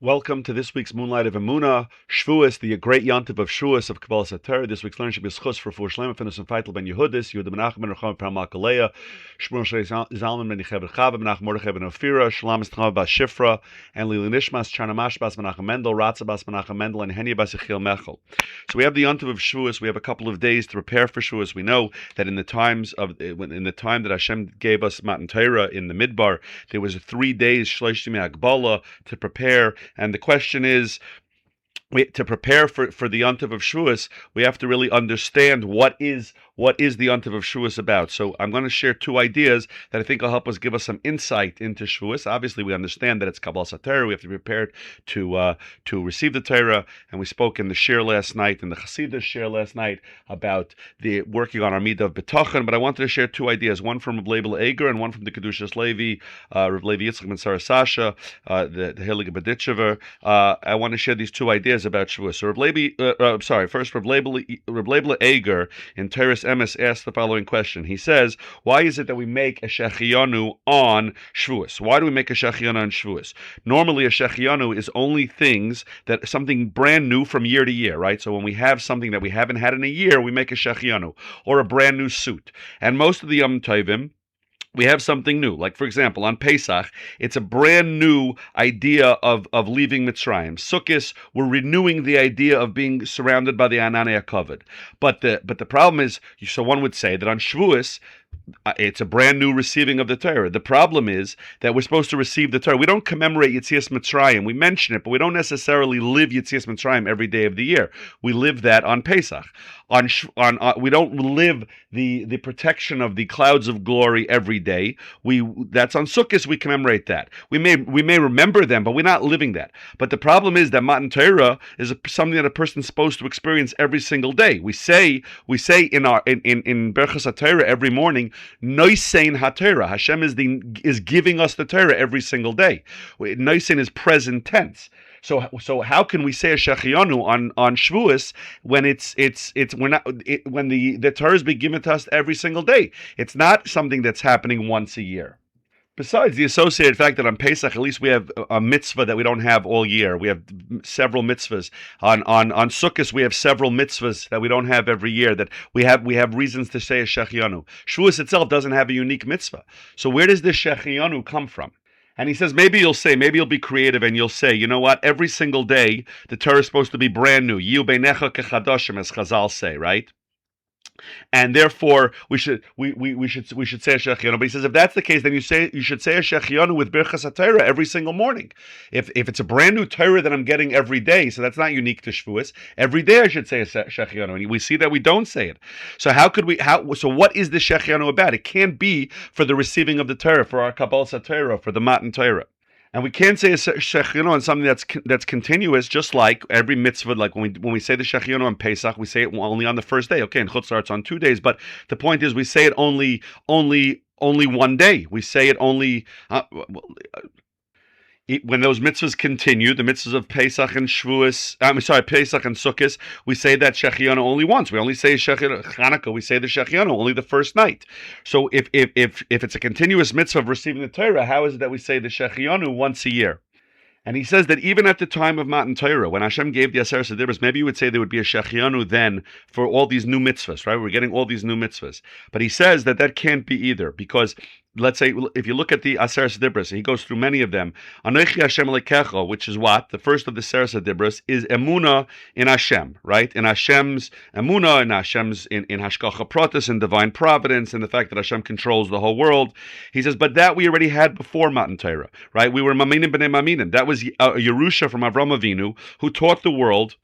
Welcome to this week's Moonlight of Emuna, Shavuos, the great yontiv of Shavuos of Kabbalah Sater. This week's learning should be schus for Fuhr Shlema, Finnus and Feitel ben Yehudis, Yehuda Menachem ben Recham ben Malkalea, Shmuel Shrei Zalman ben Yechev Rechav, Menachem Mordechai ben Ophira, Shalom Estacham bas Shifra, and Lili Nishmas, Charnamash bas Menachem Mendel, Ratza bas Menachem Mendel, and Henya bas Yechiel Mechel. So we have the yontiv of Shavuos. We have a couple of days to prepare for Shavuos. We know that in the time that Hashem gave us Matan Torah in the Midbar, there was 3 days Shloshim Agbala to prepare. And the question is, to prepare for the Yontiv of Shavuos, we have to really understand what is the Yontiv of Shavuos about. So I'm going to share 2 ideas that I think will help us give us some insight into Shavuos. Obviously, we understand that it's Kabbalah Sater. We have to be prepared to receive the Torah. And we spoke in the share last night, in the Chassidus share last night, about the working on our Midah of B'tachon. But I wanted to share 2 ideas, one from Rav Leibel Eger and one from the Kedushas Levi, Rav Levi Yitzchak ben Sarasasha, the Heilige Baditchever. I want to share these 2 ideas about Shavuos. So Rav Leibel Eger in Teres Emes asked the following question. He says, why is it that we make a Shechianu on Shavuos? Why do we make a Shechianu on Shavuos? Normally a Shechianu is only something brand new from year to year, right? So when we have something that we haven't had in a year, we make a Shechianu, or a brand new suit. And most of the Yom Tovim, we have something new. Like, for example, on Pesach, it's a brand new idea of leaving Mitzrayim. Sukkot, we're renewing the idea of being surrounded by the Ananei HaKavod. But the problem is, so one would say that on Shavuos, it's a brand new receiving of the Torah. The problem is that we're supposed to receive the Torah. We don't commemorate Yetzias Mitzrayim. We mention it, but we don't necessarily live Yetzias Mitzrayim every day of the year. We live that on Pesach. We don't live the protection of the clouds of glory every day. That's on Sukkot. We commemorate that. We may remember them, but we're not living that. But the problem is that Matan Torah is something that a person's supposed to experience every single day. We say in Berchas HaTorah every morning, Noisein HaTorah. Hashem is giving us the Torah every single day. Noisein is present tense. So how can we say a Shechianu on Shavuos when when the Torah is being given to us every single day? It's not something that's happening once a year. Besides the associated fact that on Pesach, at least we have a mitzvah that we don't have all year. We have several mitzvahs. On Sukkot, we have several mitzvahs that we don't have every year, that we have reasons to say a Shechianu. Shavuos itself doesn't have a unique mitzvah. So where does this Shechianu come from? And he says, maybe you'll be creative and you'll say, you know what, every single day, the Torah is supposed to be brand new. Yiu beinecha kechadoshim, as Chazal say, right? And therefore we should say a Shechianu. But he says, if that's the case, then you should say a Shechianu with Birchas HaTorah every single morning. If it's a brand new Torah that I'm getting every day, so that's not unique to Shavuos. Every day I should say a Shechianu, and we see that we don't say it. So So what is the Shechianu about? It can't be for the receiving of the Torah, for our Kabbalah Satorah, for the Matan Torah. And we can't say a Shechianu on something that's continuous, just like every mitzvah. Like when we say the Shechianu on Pesach, we say it only on the first day. Okay, and Chutz La'aretz on 2 days, but the point is we say it only 1 day. We say it only when those mitzvahs continue, the mitzvahs of Pesach and Shavuos, Pesach and Sukkot, we say that Shechianu only once. We only say Chanukah, we say the Shechianu only the first night. So if it's a continuous mitzvah of receiving the Torah, how is it that we say the Shechianu once a year? And he says that even at the time of Matan Torah, when Hashem gave the Aseret Sedibros, maybe you would say there would be a Shechianu then for all these new mitzvahs, right? We're getting all these new mitzvahs. But he says that can't be either, because let's say, if you look at the Aseret Sedibros, he goes through many of them. Anochi Hashem Elokecha, which is what? The first of the Aseret Sedibros is Emuna in Hashem, right? In Hashem's Emuna, in Hashem's, in Hashgacha Pratis, in divine providence, and the fact that Hashem controls the whole world. He says, but that we already had before Matan Torah, right? We were Maminim B'nei Maminim. That was a Yerusha from Avram Avinu, who taught the world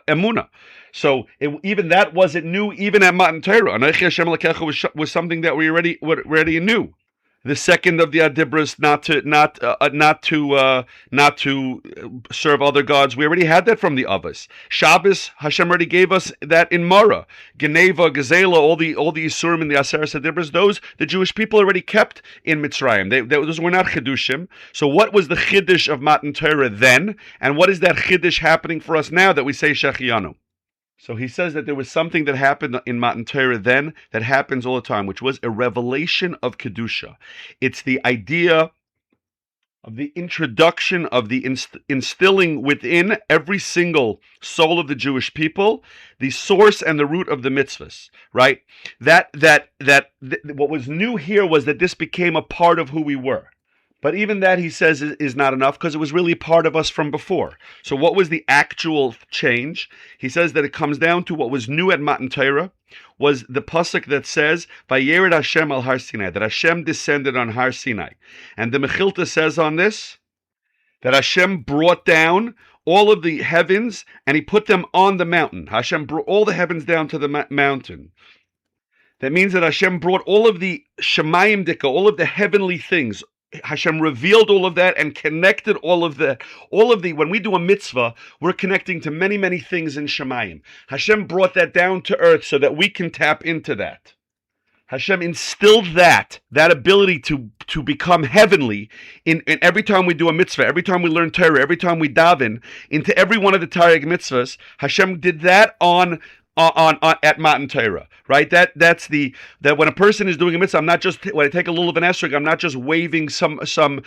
Emuna. So even that wasn't new, even at Matan Torah. Anochi Hashem Elokecha was something that we already knew. The second of the Adibras, not to serve other gods. We already had that from the Avos. Shabbos, Hashem already gave us that in Mara. Geneva, Gazela, all the Yisurim and the Aseret Adibras, those the Jewish people already kept in Mitzrayim. Those were not Chidushim. So what was the Chiddush of Matan Torah then? And what is that Chiddush happening for us now that we say Shechianu? So he says that there was something that happened in Matan Torah then that happens all the time, which was a revelation of Kedusha. It's the idea of the introduction of the instilling within every single soul of the Jewish people the source and the root of the mitzvahs, right? What was new here was that this became a part of who we were. But even that, he says, is not enough because it was really part of us from before. So what was the actual change? He says that it comes down to what was new at Matan Torah was the pasuk that says, "Vayered Hashem al Har Sinai," that Hashem descended on Har Sinai. And the Mechilta says on this, that Hashem brought down all of the heavens and he put them on the mountain. Hashem brought all the heavens down to the mountain. That means that Hashem brought all of the Shemayim Dika, all of the heavenly things. Hashem revealed all of that and connected all of the, when we do a mitzvah, we're connecting to many, many things in Shemayim. Hashem brought that down to earth so that we can tap into that. Hashem instilled that ability to become heavenly in every time we do a mitzvah, every time we learn Torah, every time we daven, into every one of the Tariq mitzvahs. Hashem did that on at Matan Torah, right? That when a person is doing a mitzvah, I'm not just, when I take a lulav and esrog, I'm not just waving some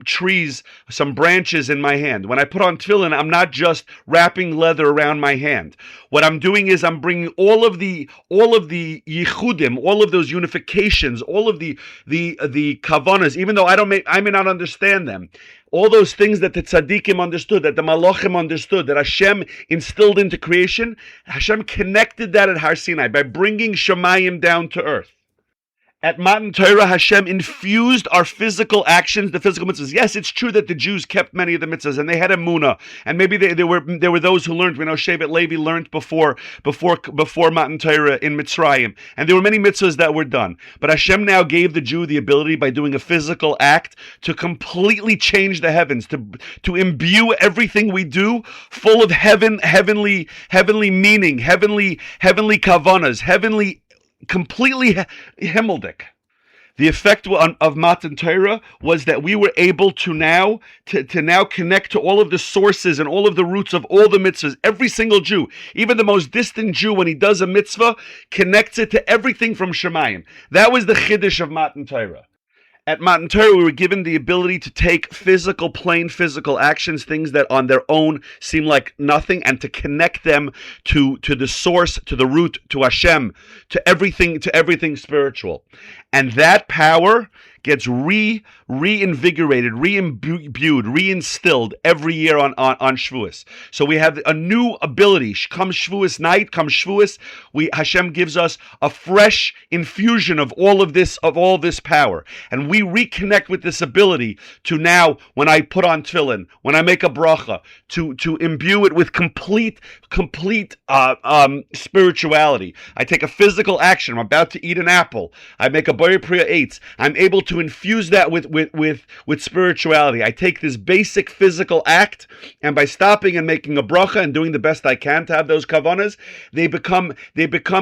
trees, some branches in my hand. When I put on tefillin, I'm not just wrapping leather around my hand. What I'm doing is I'm bringing all of the yichudim, all of those unifications, all of the kavanas, even though I may not understand them. All those things that the tzaddikim understood, that the malachim understood, that Hashem instilled into creation, Hashem connected that at Har Sinai by bringing Shemayim down to earth. At Matan Torah, Hashem infused our physical actions, the physical mitzvahs. Yes, it's true that the Jews kept many of the mitzvahs, and they had Emuna, and maybe there were those who learned. We know Shevet Levi learned before Matan Torah in Mitzrayim, and there were many mitzvahs that were done. But Hashem now gave the Jew the ability, by doing a physical act, to completely change the heavens, to imbue everything we do full of heavenly meaning, heavenly kavanas, completely himmeldik. The effect of Matan Torah was that we were able to now connect to all of the sources and all of the roots of all the mitzvahs. Every single Jew, even the most distant Jew, when he does a mitzvah, connects it to everything from Shemayim. That was the chiddush of Matan Torah. At Matan Torah, we were given the ability to take plain physical actions, things that on their own seem like nothing, and to connect them to the source, to the root, to Hashem, to everything spiritual. And that power gets reinvigorated, re-imbued, reinstilled every year on Shavuos. So we have a new ability. Come Shavuos night, come Shavuos, Hashem gives us a fresh infusion of all this power. And we reconnect with this ability to now, when I put on tefillin, when I make a bracha, to imbue it with complete spirituality. I take a physical action. I'm about to eat an apple. I make a Boyer Priya Eitz. I'm able to infuse that with spirituality. I take this basic physical act, and by stopping and making a bracha and doing the best I can to have those kavanas, they become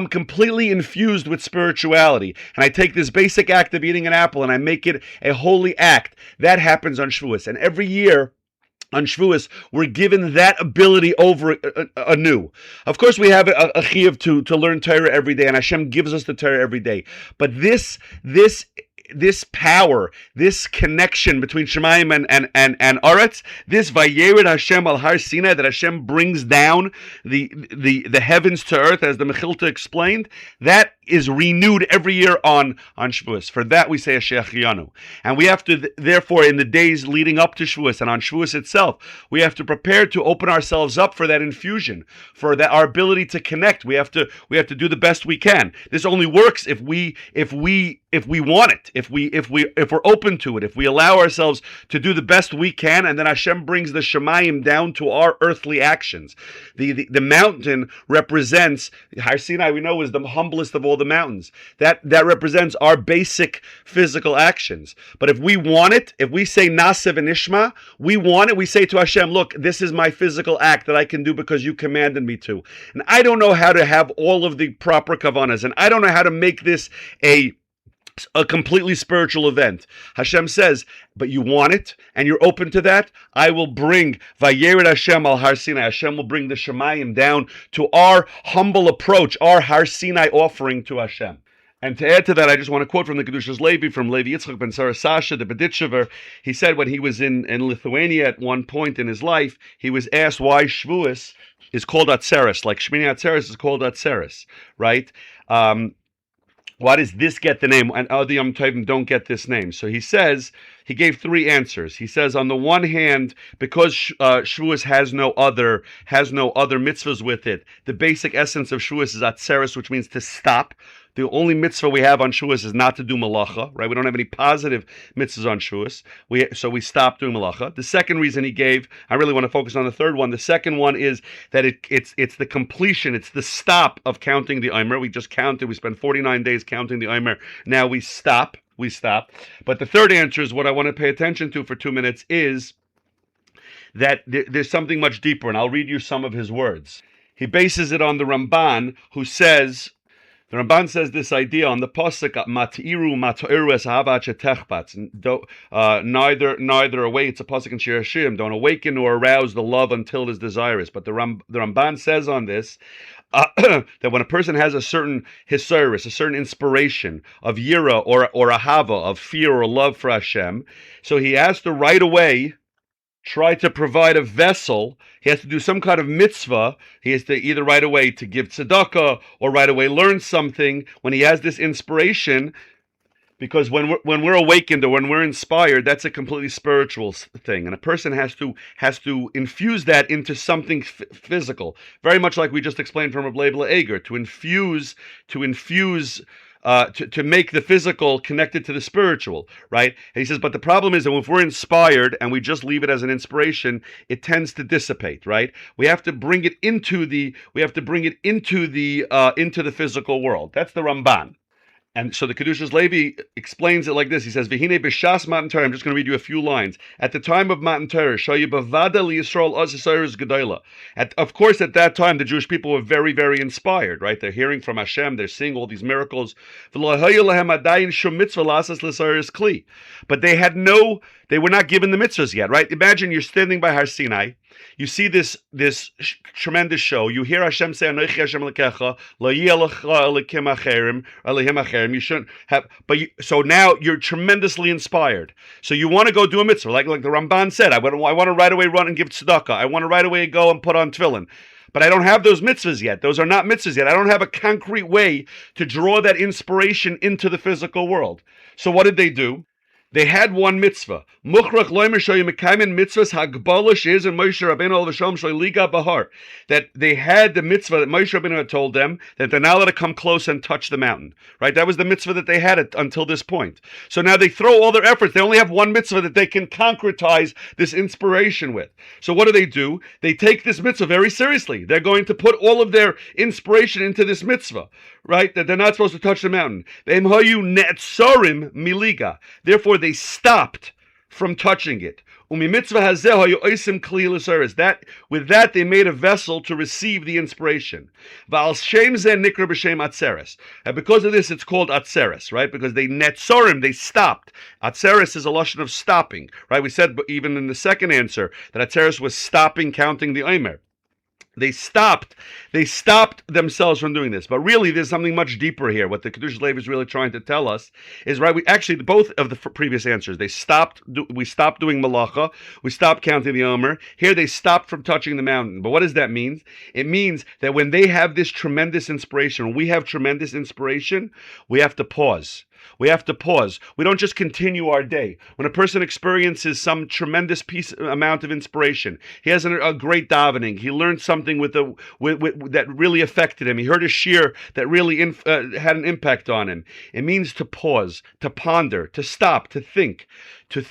completely infused with spirituality. And I take this basic act of eating an apple and I make it a holy act. That happens on Shavuos. And every year on Shavuos, we're given that ability over anew. Of course, we have a chiyuv to learn Torah every day, and Hashem gives us the Torah every day. But this power, this connection between Shemayim and Aretz, this Vayered Hashem al Har Sinai, that Hashem brings down the heavens to earth, as the Mechilta explained, that is renewed every year on Shavuos. For that we say a Shechianu. And we have to, therefore, in the days leading up to Shavuos and on Shavuos itself, we have to prepare to open ourselves up for that infusion, for that our ability to connect. We have to do the best we can. This only works if we want it, if we're open to it, if we allow ourselves to do the best we can, and then Hashem brings the Shemayim down to our earthly actions. The mountain represents, Har Sinai, we know, is the humblest of all the mountains. That represents our basic physical actions. But if we want it, if we say Nasev and Ishma, we want it, we say to Hashem, look, this is my physical act that I can do because you commanded me to. And I don't know how to have all of the proper kavanas, and I don't know how to make this a completely spiritual event. Hashem says, but you want it, and you're open to that, I will bring Vayered Hashem al Har Sinai. Hashem will bring the Shemayim down to our humble approach, our Har Sinai offering to Hashem. And to add to that, I just want to quote from the Kedushas Levi, from Levi Yitzchak ben Sarasasha, the Beditchever. He said when he was in Lithuania at one point in his life, he was asked why Shavuos is called Atzeres, like Shmini Atzeres is called Atzeres, right? Why does this get the name and other Yom Tovim don't get this name? So he says, he gave three answers. He says, on the one hand, because Shavuos has no other mitzvahs with it, the basic essence of Shavuos is Atzeres, which means to stop. The only mitzvah we have on Shavuos is not to do malacha, right? We don't have any positive mitzvahs on Shavuos, so we stop doing malacha. The second reason he gave, I really want to focus on the third one. The second one is that it's the completion, it's the stop of counting the Omer. We just counted, we spent 49 days counting the Omer. Now we stop. But the third answer is what I want to pay attention to for 2 minutes is that there's something much deeper, and I'll read you some of his words. He bases it on the Ramban, who says, the Ramban says this idea on the pasuk matiru matoiru es havat shetechbatz. Neither awake. It's a pasuk in Shir Hashirim. Don't awaken or arouse the love until it is desirous. But the Ramban says on this that when a person has a certain hisayrus, a certain inspiration of yira or ahava, of fear or love for Hashem, so he has to right away try to provide a vessel. He has to do some kind of mitzvah. He has to either right away to give tzedakah or right away learn something when he has this inspiration, because when we're awakened or when we're inspired, that's a completely spiritual thing, and a person has to infuse that into something physical, very much like we just explained from Reb Leibel Eger, to infuse to make the physical connected to the spiritual, right? And he says, but the problem is that if we're inspired and we just leave it as an inspiration, it tends to dissipate, right? We have to bring it into the physical world. That's the Ramban. And so the Kedushas Levi explains it like this. He says, "V'hine b'shas Matan Torah." I'm just going to read you a few lines. At the time of Matan Torah, Shayu b'vada liyisrael az Yisrael gedola. Of course, at that time, the Jewish people were very, very inspired, right? They're hearing from Hashem. They're seeing all these miracles. But they were not given the mitzvahs yet, right? Imagine you're standing by Har Sinai. You see this tremendous show. You hear Hashem say, "Anochi Hashem Elokecha, lo yeh lecha elokim acherim, elihim acherim." You shouldn't have, so now you're tremendously inspired. So you want to go do a mitzvah, like the Ramban said. I want to right away run and give tzedakah. I want to right away go and put on tefillin. But I don't have those mitzvahs yet. Those are not mitzvahs yet. I don't have a concrete way to draw that inspiration into the physical world. So what did they do? They had one mitzvah. Mukhrach loimer shoyu mekaymin mitzvahs hagbala sheis and Moshe Rabbeinu al v'shalom shoy liga bahar. That they had the mitzvah that Moshe Rabbeinu had told them that they're not allowed to come close and touch the mountain. Right? That was the mitzvah that they had until this point. So now they throw all their efforts. They only have one mitzvah that they can concretize this inspiration with. So what do? They take this mitzvah very seriously. They're going to put all of their inspiration into this mitzvah. Right? That they're not supposed to touch the mountain. Miliga. Therefore, they stopped from touching it. That with that they made a vessel to receive the inspiration. And because of this, it's called Atzeres, right? Because they netzorim, they stopped. Atzeres is a lashon of stopping, right? We said even in the second answer that Atzeres was stopping counting the Omer. They stopped themselves from doing this. But really, there's something much deeper here. What the Kedushas Levi is really trying to tell us is, right, both of the previous answers, we stopped doing malacha, we stopped counting the Omer. Here they stopped from touching the mountain. But what does that mean? It means that when they have this tremendous inspiration, when we have tremendous inspiration, we have to pause. We have to pause. We don't just continue our day. When a person experiences some tremendous amount of inspiration, he has a great davening. He learned something that really affected him. He heard a shir that really had an impact on him. It means to pause, to ponder, to stop, to think, to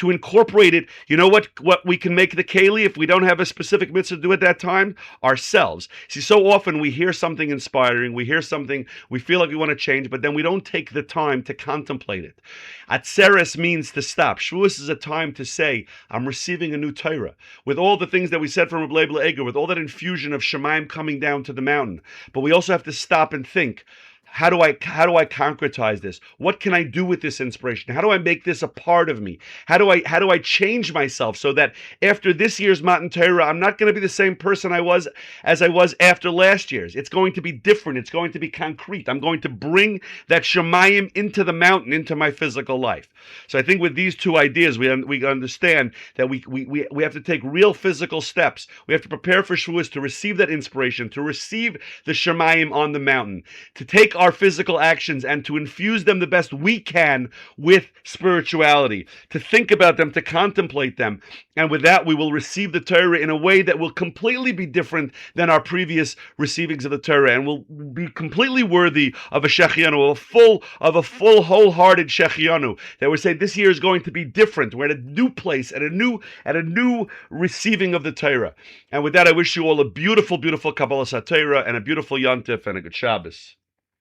incorporate it. You know what we can make the keli if we don't have a specific mitzvah to do at that time? Ourselves. See, so often we hear something inspiring, we hear something, we feel like we want to change, but then we don't take the time to contemplate it. Atzeres means to stop. Shavuos is a time to say, I'm receiving a new Torah. With all the things that we said from Reb Leibel Eger, with all that infusion of Shemaim coming down to the mountain. But we also have to stop and think, How do I concretize this? What can I do with this inspiration? How do I make this a part of me? How do I change myself so that after this year's Matan Torah, I'm not going to be the same person I was after last year's. It's going to be different. It's going to be concrete. I'm going to bring that Shemayim into the mountain, into my physical life. So I think with these two ideas, we understand that we have to take real physical steps. We have to prepare for Shavuos to receive that inspiration, to receive the Shemayim on the mountain, to take our physical actions and to infuse them the best we can with spirituality, to think about them, to contemplate them. And with that, we will receive the Torah in a way that will completely be different than our previous receivings of the Torah, and will be completely worthy of a Shechianu, of a full, wholehearted Shechianu. That would say this year is going to be different. We're at a new place, at a new receiving of the Torah. And with that, I wish you all a beautiful, beautiful Kabbalas HaTorah and a beautiful Yontif and a good Shabbos.